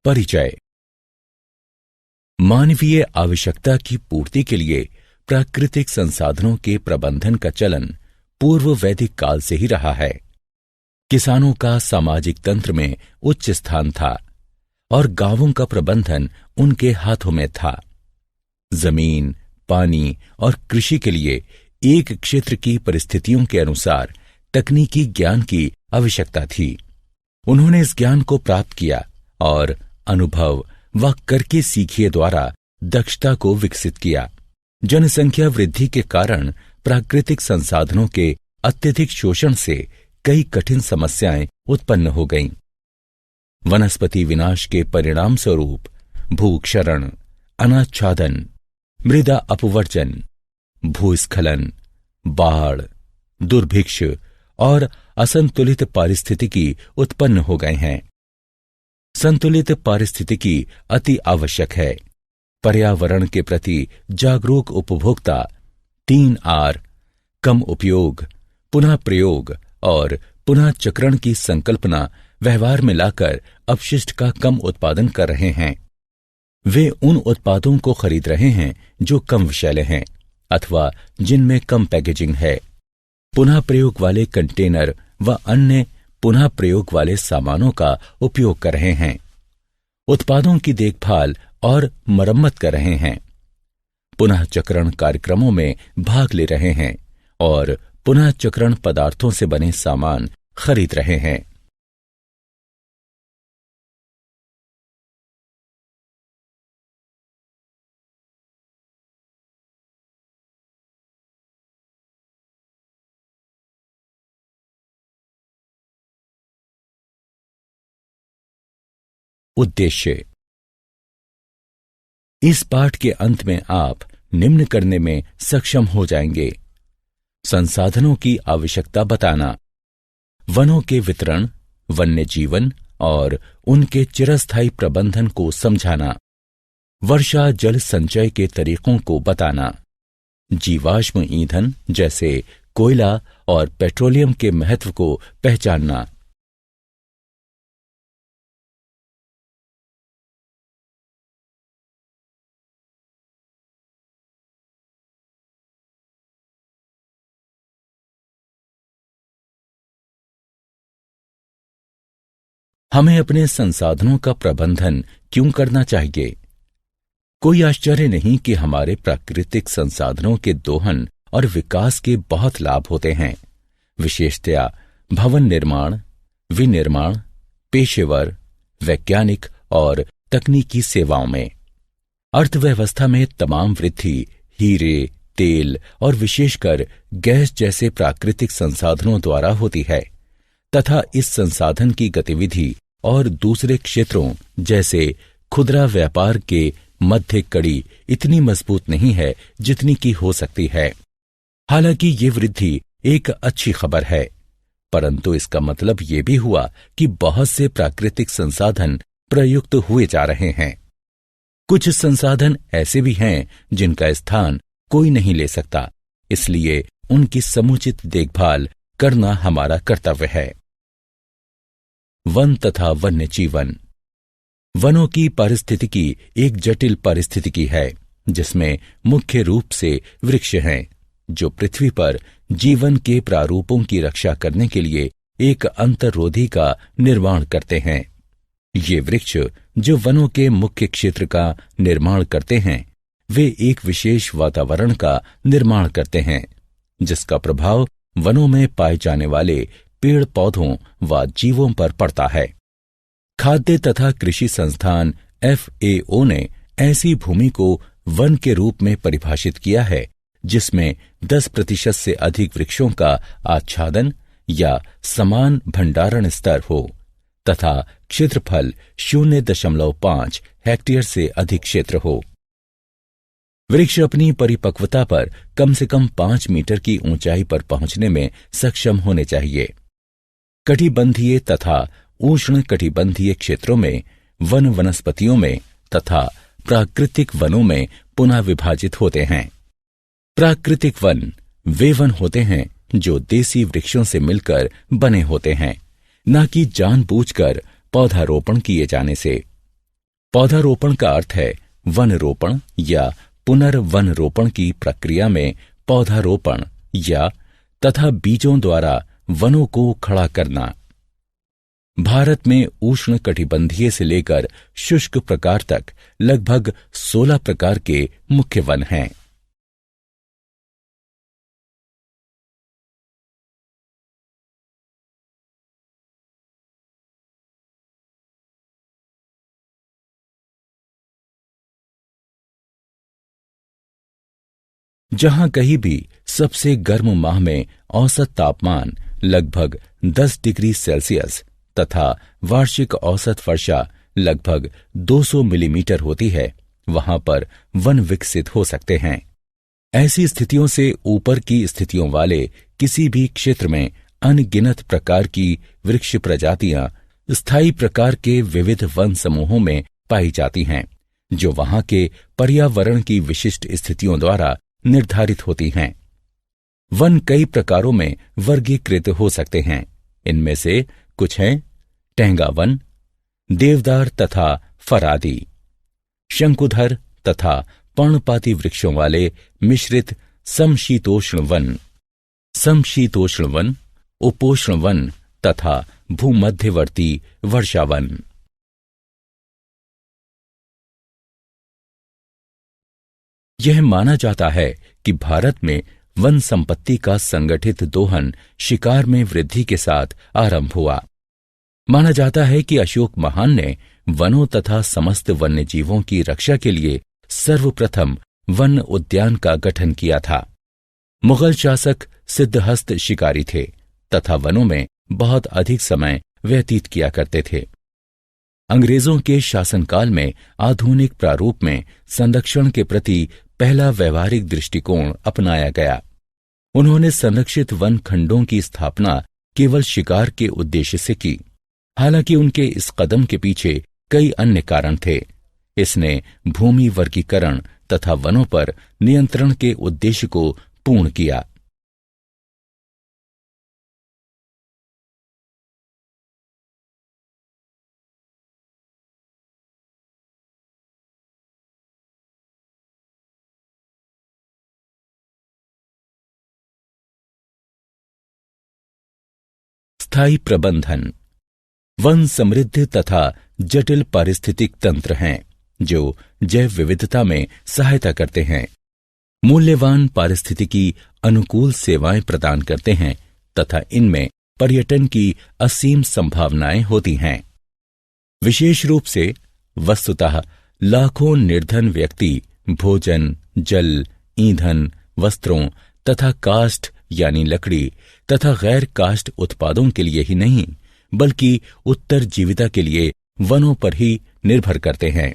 परिचय। मानवीय आवश्यकता की पूर्ति के लिए प्राकृतिक संसाधनों के प्रबंधन का चलन पूर्व वैदिक काल से ही रहा है। किसानों का सामाजिक तंत्र में उच्च स्थान था और गांवों का प्रबंधन उनके हाथों में था। जमीन, पानी और कृषि के लिए एक क्षेत्र की परिस्थितियों के अनुसार तकनीकी ज्ञान की आवश्यकता थी। उन्होंने इस ज्ञान को प्राप्त किया और अनुभव व करके सीखिए द्वारा दक्षता को विकसित किया। जनसंख्या वृद्धि के कारण प्राकृतिक संसाधनों के अत्यधिक शोषण से कई कठिन समस्याएं उत्पन्न हो गईं। वनस्पति विनाश के परिणाम स्वरूप भूक्षरण, अनाच्छादन, मृदा अपवर्जन, भूस्खलन, बाढ़, दुर्भिक्ष और असंतुलित पारिस्थितिकी उत्पन्न हो गए हैं। संतुलित पारिस्थितिकी अति आवश्यक है। पर्यावरण के प्रति जागरूक उपभोक्ता 3R कम उपयोग, पुनः प्रयोग और पुनः चक्रण की संकल्पना व्यवहार में लाकर अपशिष्ट का कम उत्पादन कर रहे हैं। वे उन उत्पादों को खरीद रहे हैं जो कम विषैले हैं अथवा जिनमें कम पैकेजिंग है। पुनः प्रयोग वाले कंटेनर व अन्य पुनः प्रयोग वाले सामानों का उपयोग कर रहे हैं। उत्पादों की देखभाल और मरम्मत कर रहे हैं। पुनः चक्रण कार्यक्रमों में भाग ले रहे हैं और पुनः चक्रण पदार्थों से बने सामान खरीद रहे हैं। उद्देश्य। इस पाठ के अंत में आप निम्न करने में सक्षम हो जाएंगे: संसाधनों की आवश्यकता बताना, वनों के वितरण, वन्य जीवन और उनके चिरस्थायी प्रबंधन को समझाना, वर्षा जल संचय के तरीकों को बताना, जीवाश्म ईंधन जैसे कोयला और पेट्रोलियम के महत्व को पहचानना। हमें अपने संसाधनों का प्रबंधन क्यों करना चाहिए? कोई आश्चर्य नहीं कि हमारे प्राकृतिक संसाधनों के दोहन और विकास के बहुत लाभ होते हैं, विशेषतया भवन निर्माण, विनिर्माण, पेशेवर, वैज्ञानिक और तकनीकी सेवाओं में। अर्थव्यवस्था में तमाम वृद्धि हीरे, तेल और विशेषकर गैस जैसे प्राकृतिक संसाधनों द्वारा होती है तथा इस संसाधन की गतिविधि और दूसरे क्षेत्रों जैसे खुदरा व्यापार के मध्य कड़ी इतनी मजबूत नहीं है जितनी की हो सकती है। हालांकि ये वृद्धि एक अच्छी खबर है, परंतु इसका मतलब ये भी हुआ कि बहुत से प्राकृतिक संसाधन प्रयुक्त हुए जा रहे हैं। कुछ संसाधन ऐसे भी हैं जिनका स्थान कोई नहीं ले सकता, इसलिए उनकी समुचित देखभाल करना हमारा कर्तव्य है। वन तथा वन्य जीवन। वनों की पारिस्थितिकी एक जटिल पारिस्थितिकी है जिसमें मुख्य रूप से वृक्ष हैं जो पृथ्वी पर जीवन के प्रारूपों की रक्षा करने के लिए एक अंतर्रोधी का निर्माण करते हैं। ये वृक्ष जो वनों के मुख्य क्षेत्र का निर्माण करते हैं, वे एक विशेष वातावरण का निर्माण करते हैं जिसका प्रभाव वनों में पाए जाने वाले पेड़ पौधों व जीवों पर पड़ता है। खाद्य तथा कृषि संस्थान FAO ने ऐसी भूमि को वन के रूप में परिभाषित किया है जिसमें 10% से अधिक वृक्षों का आच्छादन या समान भंडारण स्तर हो तथा क्षेत्रफल 0.5 हेक्टेयर से अधिक क्षेत्र हो। वृक्ष अपनी परिपक्वता पर कम से कम 5 मीटर की ऊंचाई पर पहुंचने में सक्षम होने चाहिए। कटिबंधीय तथा उष्ण कटिबंधीय क्षेत्रों में वन वनस्पतियों में तथा प्राकृतिक वनों में पुनः विभाजित होते हैं। प्राकृतिक वन वे वन होते हैं जो देसी वृक्षों से मिलकर बने होते हैं, न कि जानबूझकर पौधारोपण किए जाने से। पौधारोपण का अर्थ है वन रोपण या पुनर्वन रोपण की प्रक्रिया में पौधारोपण या तथा बीजों द्वारा वनों को खड़ा करना। भारत में उष्ण कटिबंधीय से लेकर शुष्क प्रकार तक लगभग 16 प्रकार के मुख्य वन हैं। जहां कहीं भी सबसे गर्म माह में औसत तापमान लगभग 10 डिग्री सेल्सियस तथा वार्षिक औसत वर्षा लगभग 200 मिलीमीटर होती है, वहां पर वन विकसित हो सकते हैं। ऐसी स्थितियों से ऊपर की स्थितियों वाले किसी भी क्षेत्र में अनगिनत प्रकार की वृक्ष प्रजातियां स्थायी प्रकार के विविध वन समूहों में पाई जाती हैं, जो वहां के पर्यावरण की विशिष्ट स्थितियों द्वारा निर्धारित होती हैं। वन कई प्रकारों में वर्गीकृत हो सकते हैं। इनमें से कुछ हैं टेंगा वन, देवदार तथा फरादी, शंकुधर तथा पर्णपाती वृक्षों वाले मिश्रित समशीतोष्ण वन, उपोष्ण वन तथा भूमध्यवर्ती वर्षावन। यह माना जाता है कि भारत में वन संपत्ति का संगठित दोहन शिकार में वृद्धि के साथ आरंभ हुआ। माना जाता है कि अशोक महान ने वनों तथा समस्त वन्य जीवों की रक्षा के लिए सर्वप्रथम वन उद्यान का गठन किया था। मुगल शासक सिद्धहस्त शिकारी थे तथा वनों में बहुत अधिक समय व्यतीत किया करते थे। अंग्रेजों के शासनकाल में आधुनिक प्रारूप में संरक्षण के प्रति पहला व्यवहारिक दृष्टिकोण अपनाया गया। उन्होंने संरक्षित वन खंडों की स्थापना केवल शिकार के उद्देश्य से की। हालांकि उनके इस कदम के पीछे कई अन्य कारण थे। इसने भूमि वर्गीकरण तथा वनों पर नियंत्रण के उद्देश्य को पूर्ण किया। स्थायी प्रबंधन। वन समृद्ध तथा जटिल पारिस्थितिक तंत्र हैं जो जैव विविधता में सहायता करते हैं, मूल्यवान पारिस्थितिकी अनुकूल सेवाएं प्रदान करते हैं तथा इनमें पर्यटन की असीम संभावनाएं होती हैं। विशेष रूप से वस्तुतः लाखों निर्धन व्यक्ति भोजन, जल, ईंधन, वस्त्रों तथा काष्ठ यानी लकड़ी तथा गैर काष्ठ उत्पादों के लिए ही नहीं बल्कि उत्तर जीविता के लिए वनों पर ही निर्भर करते हैं।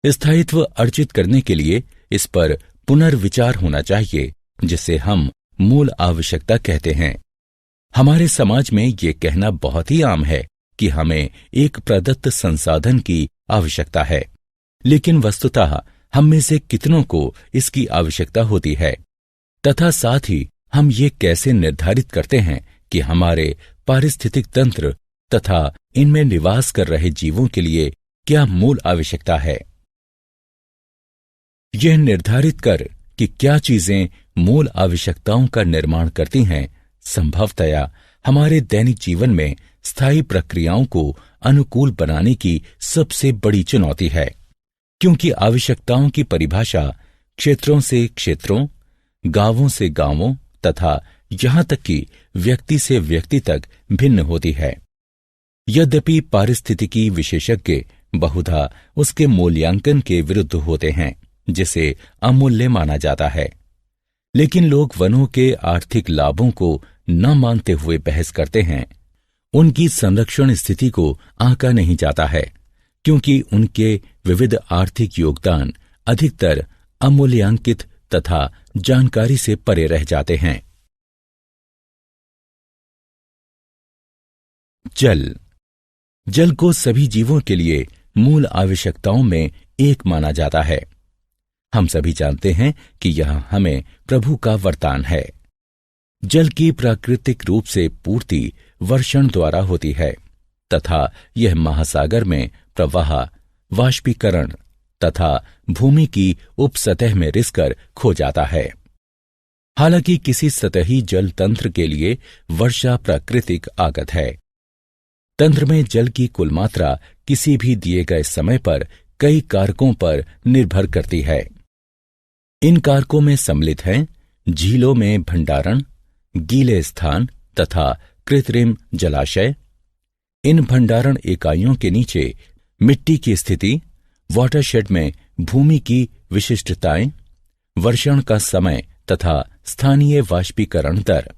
स्थायित्व अर्जित करने के लिए इस पर पुनर्विचार होना चाहिए, जिसे हम मूल आवश्यकता कहते हैं। हमारे समाज में ये कहना बहुत ही आम है कि हमें एक प्रदत्त संसाधन की आवश्यकता है, लेकिन वस्तुतः हम में से कितनों को इसकी आवश्यकता होती है तथा साथ ही हम ये कैसे निर्धारित करते हैं कि हमारे पारिस्थितिक तंत्र तथा इनमें निवास कर रहे जीवों के लिए क्या मूल आवश्यकता है। यह निर्धारित कर कि क्या चीजें मूल आवश्यकताओं का निर्माण करती हैं, संभवतया हमारे दैनिक जीवन में स्थायी प्रक्रियाओं को अनुकूल बनाने की सबसे बड़ी चुनौती है, क्योंकि आवश्यकताओं की परिभाषा क्षेत्रों से क्षेत्रों, गांवों से गांवों तथा यहां तक कि व्यक्ति से व्यक्ति तक भिन्न होती है। यद्यपि पारिस्थितिकी विशेषज्ञ बहुधा उसके मूल्यांकन के विरुद्ध होते हैं, जिसे अमूल्य माना जाता है, लेकिन लोग वनों के आर्थिक लाभों को न मानते हुए बहस करते हैं। उनकी संरक्षण स्थिति को आंका नहीं जाता है, क्योंकि उनके विविध आर्थिक योगदान अधिकतर अमूल्यांकित तथा जानकारी से परे रह जाते हैं। जल को सभी जीवों के लिए मूल आवश्यकताओं में एक माना जाता है। हम सभी जानते हैं कि यह हमें प्रभु का वरदान है। जल की प्राकृतिक रूप से पूर्ति वर्षण द्वारा होती है तथा यह महासागर में प्रवाह वाष्पीकरण तथा भूमि की उपसतह में रिसकर खो जाता है। हालांकि किसी सतही जल तंत्र के लिए वर्षा प्राकृतिक आगत है। तंत्र में जल की कुल मात्रा किसी भी दिए गए समय पर कई कारकों पर निर्भर करती है। इन कारकों में सम्मिलित हैं झीलों में भंडारण, गीले स्थान तथा कृत्रिम जलाशय। इन भंडारण इकाइयों के नीचे मिट्टी की स्थिति, वाटरशेड में भूमि की विशिष्टताएं, वर्षण का समय तथा स्थानीय वाष्पीकरण दर।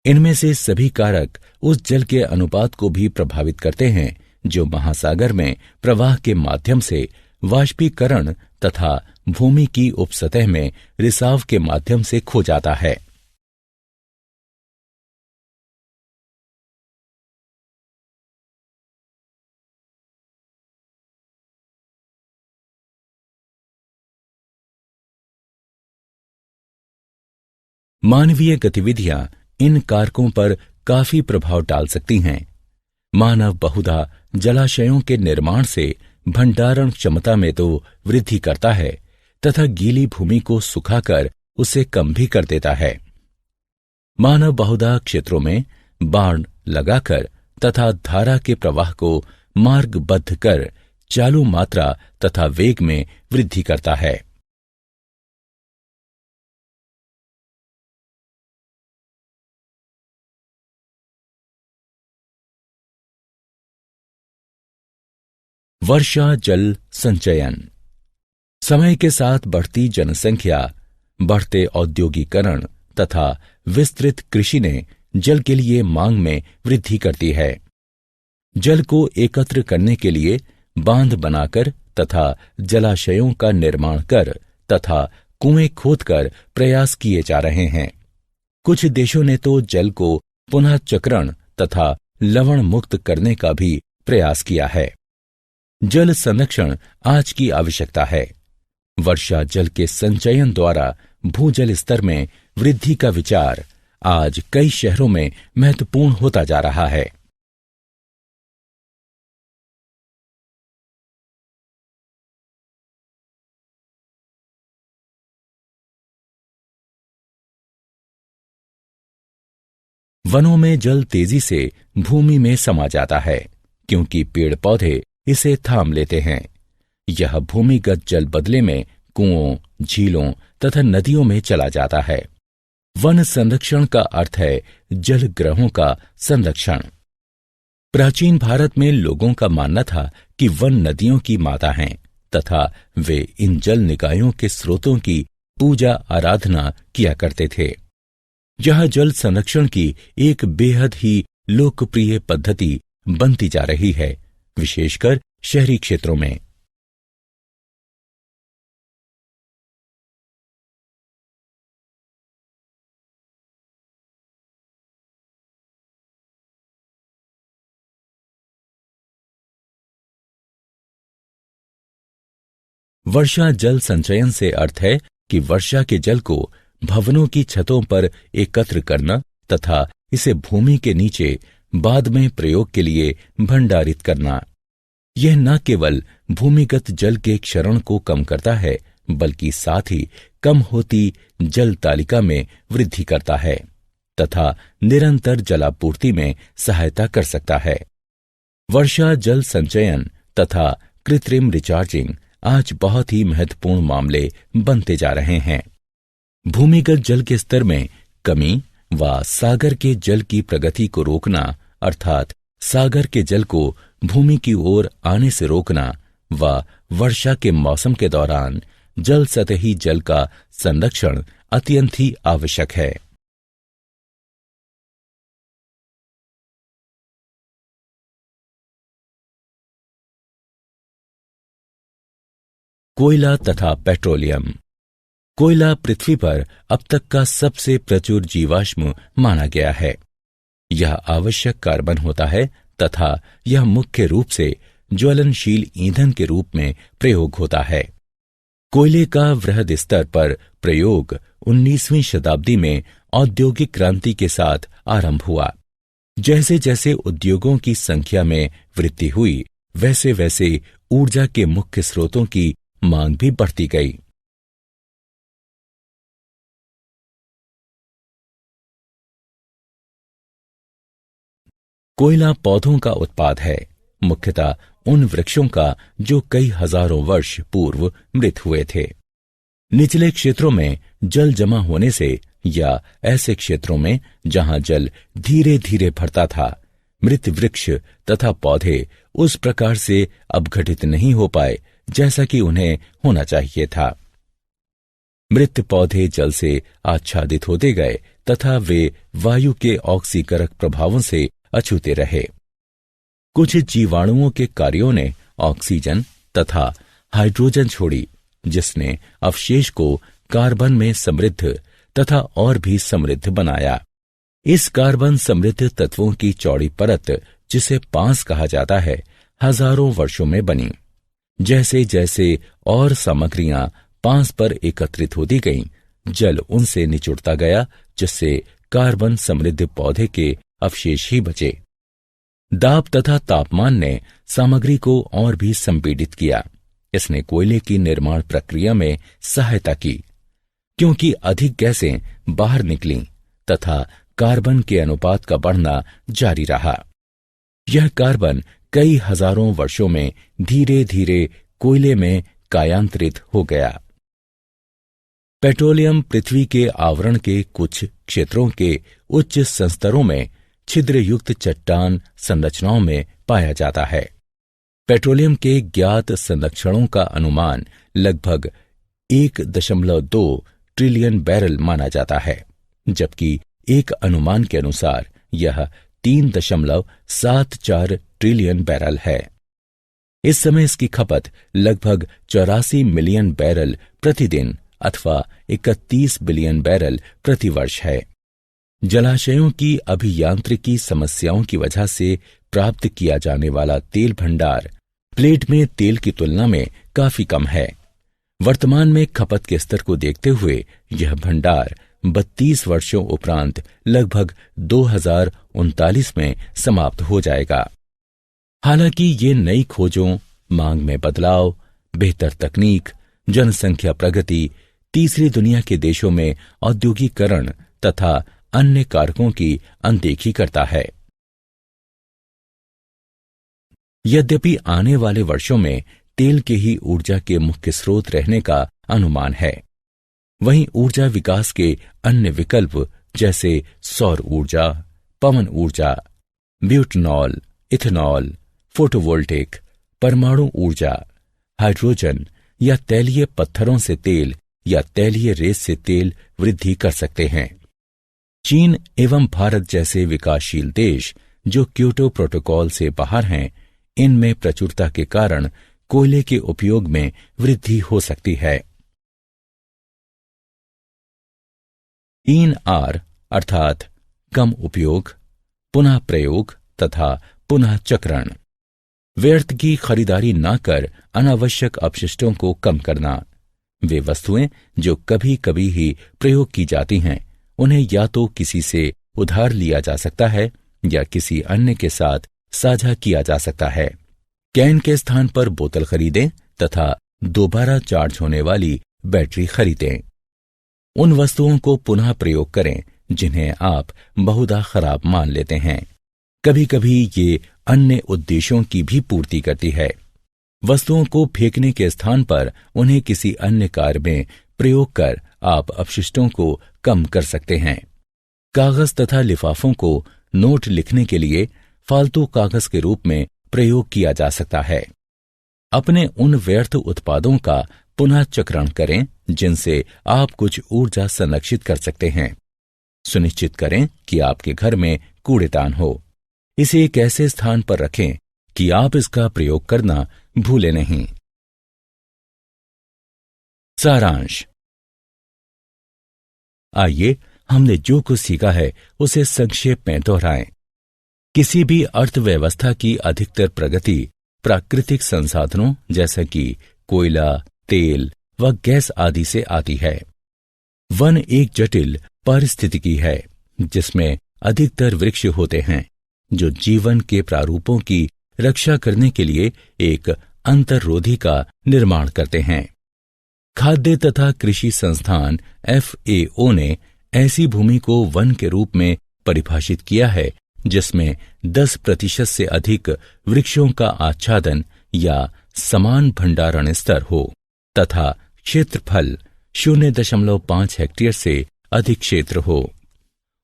इनमें से सभी कारक उस जल के अनुपात को भी प्रभावित करते हैं जो महासागर में प्रवाह के माध्यम से वाष्पीकरण तथा भूमि की उपसतह में रिसाव के माध्यम से खो जाता है। मानवीय गतिविधियां इन कारकों पर काफी प्रभाव डाल सकती हैं। मानव बहुधा जलाशयों के निर्माण से भंडारण क्षमता में तो वृद्धि करता है तथा गीली भूमि को सुखाकर उसे कम भी कर देता है। मानव बहुधा क्षेत्रों में बाड़ लगाकर तथा धारा के प्रवाह को मार्गबद्ध कर चालू मात्रा तथा वेग में वृद्धि करता है। वर्षा जल संचयन। समय के साथ बढ़ती जनसंख्या, बढ़ते औद्योगिकरण तथा विस्तृत कृषि ने जल के लिए मांग में वृद्धि करती है। जल को एकत्र करने के लिए बांध बनाकर तथा जलाशयों का निर्माण कर तथा कुएं खोदकर प्रयास किए जा रहे हैं। कुछ देशों ने तो जल को पुनः चक्रण तथा लवण मुक्त करने का भी प्रयास किया है। जल संरक्षण आज की आवश्यकता है। वर्षा जल के संचयन द्वारा भूजल स्तर में वृद्धि का विचार आज कई शहरों में महत्वपूर्ण होता जा रहा है। वनों में जल तेजी से भूमि में समा जाता है क्योंकि पेड़ पौधे इसे थाम लेते हैं। यह भूमिगत जल बदले में कुओं, झीलों तथा नदियों में चला जाता है। वन संरक्षण का अर्थ है जल ग्रहों का संरक्षण। प्राचीन भारत में लोगों का मानना था कि वन नदियों की माता हैं तथा वे इन जल निकायों के स्रोतों की पूजा आराधना किया करते थे। यह जल संरक्षण की एक बेहद ही लोकप्रिय पद्धति बनती जा रही है, विशेषकर शहरी क्षेत्रों में। वर्षा जल संचयन से अर्थ है कि वर्षा के जल को भवनों की छतों पर एकत्र करना तथा इसे भूमि के नीचे बाद में प्रयोग के लिए भंडारित करना। यह न केवल भूमिगत जल के क्षरण को कम करता है बल्कि साथ ही कम होती जल तालिका में वृद्धि करता है तथा निरंतर जलापूर्ति में सहायता कर सकता है। वर्षा जल संचयन तथा कृत्रिम रिचार्जिंग आज बहुत ही महत्वपूर्ण मामले बनते जा रहे हैं। भूमिगत जल के स्तर में कमी व सागर के जल की प्रगति को रोकना अर्थात सागर के जल को भूमि की ओर आने से रोकना व वर्षा के मौसम के दौरान जल सतही जल का संरक्षण अत्यंत ही आवश्यक है। कोयला तथा पेट्रोलियम। कोयला पृथ्वी पर अब तक का सबसे प्रचुर जीवाश्म माना गया है। यह आवश्यक कार्बन होता है तथा यह मुख्य रूप से ज्वलनशील ईंधन के रूप में प्रयोग होता है। कोयले का वृहद स्तर पर प्रयोग 19वीं शताब्दी में औद्योगिक क्रांति के साथ आरंभ हुआ। जैसे जैसे उद्योगों की संख्या में वृद्धि हुई, वैसे वैसे ऊर्जा के मुख्य स्रोतों की मांग भी बढ़ती गई। कोयला पौधों का उत्पाद है, मुख्यतः उन वृक्षों का जो कई हजारों वर्ष पूर्व मृत हुए थे। निचले क्षेत्रों में जल जमा होने से या ऐसे क्षेत्रों में जहां जल धीरे धीरे भरता था, मृत वृक्ष तथा पौधे उस प्रकार से अपघटित नहीं हो पाए जैसा कि उन्हें होना चाहिए था। मृत पौधे जल से आच्छादित होते गए तथा वे वायु के ऑक्सीकरक प्रभावों से अछूते रहे। कुछ जीवाणुओं के कार्यों ने ऑक्सीजन तथा हाइड्रोजन छोड़ी, जिसने अवशेष को कार्बन में समृद्ध तथा और भी समृद्ध बनाया। इस कार्बन समृद्ध तत्वों की चौड़ी परत, जिसे पांस कहा जाता है, हजारों वर्षों में बनी। जैसे जैसे और सामग्रियां पांस पर एकत्रित होती गईं, जल उनसे निचुड़ता गया, जिससे कार्बन समृद्ध पौधे के अवशेष ही बचे। दाब तथा तापमान ने सामग्री को और भी संपीड़ित किया। इसने कोयले की निर्माण प्रक्रिया में सहायता की, क्योंकि अधिक गैसें बाहर निकलीं तथा कार्बन के अनुपात का बढ़ना जारी रहा। यह कार्बन कई हजारों वर्षों में धीरे धीरे कोयले में कायांतरित हो गया। पेट्रोलियम पृथ्वी के आवरण के कुछ क्षेत्रों के उच्च संस्तरों में छिद्रयुक्त चट्टान संरचनाओं में पाया जाता है। पेट्रोलियम के ज्ञात संरक्षणों का अनुमान लगभग 1.2 ट्रिलियन बैरल माना जाता है, जबकि एक अनुमान के अनुसार यह 3.74 ट्रिलियन बैरल है। इस समय इसकी खपत लगभग 84 मिलियन बैरल प्रतिदिन अथवा 31 बिलियन बैरल प्रतिवर्ष है। जलाशयों की अभियांत्रिकी समस्याओं की वजह से प्राप्त किया जाने वाला तेल भंडार प्लेट में तेल की तुलना में काफी कम है। वर्तमान में खपत के स्तर को देखते हुए यह भंडार 32 वर्षों उपरांत लगभग 2039 में समाप्त हो जाएगा। हालांकि ये नई खोजों, मांग में बदलाव, बेहतर तकनीक, जनसंख्या प्रगति, तीसरी दुनिया के देशों में औद्योगिकरण तथा अन्य कारकों की अनदेखी करता है। यद्यपि आने वाले वर्षों में तेल के ही ऊर्जा के मुख्य स्रोत रहने का अनुमान है, वहीं ऊर्जा विकास के अन्य विकल्प जैसे सौर ऊर्जा, पवन ऊर्जा, ब्यूटेनॉल, इथेनॉल, फोटोवोल्टिक, परमाणु ऊर्जा, हाइड्रोजन या तैलीय पत्थरों से तेल या तैलीय रेत से तेल वृद्धि कर सकते हैं। चीन एवं भारत जैसे विकासशील देश जो क्योटो प्रोटोकॉल से बाहर हैं, इनमें प्रचुरता के कारण कोयले के उपयोग में वृद्धि हो सकती है। 3R अर्थात कम उपयोग, पुनः प्रयोग तथा पुनः चक्रण। व्यर्थ की खरीदारी न कर अनावश्यक अपशिष्टों को कम करना। वे वस्तुएं जो कभी कभी ही प्रयोग की जाती हैं, उन्हें या तो किसी से उधार लिया जा सकता है या किसी अन्य के साथ साझा किया जा सकता है। कैन के स्थान पर बोतल खरीदें तथा दोबारा चार्ज होने वाली बैटरी खरीदें। उन वस्तुओं को पुनः प्रयोग करें जिन्हें आप बहुधा खराब मान लेते हैं। कभी कभी ये अन्य उद्देश्यों की भी पूर्ति करती है। वस्तुओं को फेंकने के स्थान पर उन्हें किसी अन्य कार्य में प्रयोग कर आप अपशिष्टों को कम कर सकते हैं। कागज तथा लिफाफों को नोट लिखने के लिए फालतू कागज के रूप में प्रयोग किया जा सकता है। अपने उन व्यर्थ उत्पादों का पुनः चक्रण करें जिनसे आप कुछ ऊर्जा संरक्षित कर सकते हैं। सुनिश्चित करें कि आपके घर में कूड़ेदान हो। इसे एक ऐसे स्थान पर रखें कि आप इसका प्रयोग करना भूलें नहीं। सारांश। आइए हमने जो कुछ सीखा है उसे संक्षेप में दोहराएं। किसी भी अर्थव्यवस्था की अधिकतर प्रगति प्राकृतिक संसाधनों जैसे कि कोयला, तेल व गैस आदि से आती है। वन एक जटिल पारिस्थितिकी है जिसमें अधिकतर वृक्ष होते हैं जो जीवन के प्रारूपों की रक्षा करने के लिए एक अंतर्रोधी का निर्माण करते हैं। खाद्य तथा कृषि संस्थान FAO ने ऐसी भूमि को वन के रूप में परिभाषित किया है जिसमें 10% से अधिक वृक्षों का आच्छादन या समान भंडारण स्तर हो तथा क्षेत्रफल 0.5 हेक्टेयर से अधिक क्षेत्र हो।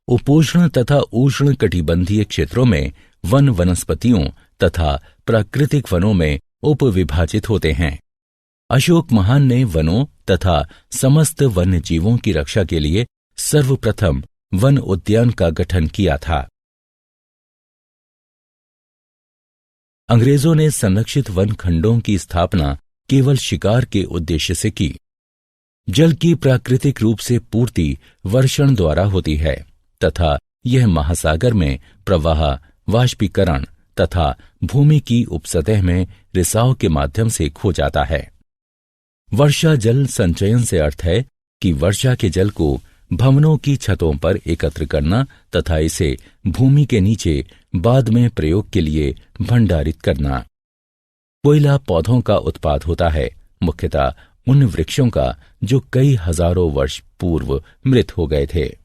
उपोष्ण तथा उष्ण कटिबंधीय क्षेत्रों में वन वनस्पतियों तथा प्राकृतिक वनों में उपविभाजित होते हैं। अशोक महान ने वनों तथा समस्त वन्य जीवों की रक्षा के लिए सर्वप्रथम वन उद्यान का गठन किया था। अंग्रेजों ने संरक्षित वन खंडों की स्थापना केवल शिकार के उद्देश्य से की। जल की प्राकृतिक रूप से पूर्ति वर्षण द्वारा होती है तथा यह महासागर में प्रवाह, वाष्पीकरण तथा भूमि की उपसतह में रिसाव के माध्यम से खो जाता है। वर्षा जल संचयन से अर्थ है कि वर्षा के जल को भवनों की छतों पर एकत्र करना तथा इसे भूमि के नीचे बाद में प्रयोग के लिए भंडारित करना। कोयला पौधों का उत्पाद होता है, मुख्यतः उन वृक्षों का जो कई हजारों वर्ष पूर्व मृत हो गए थे।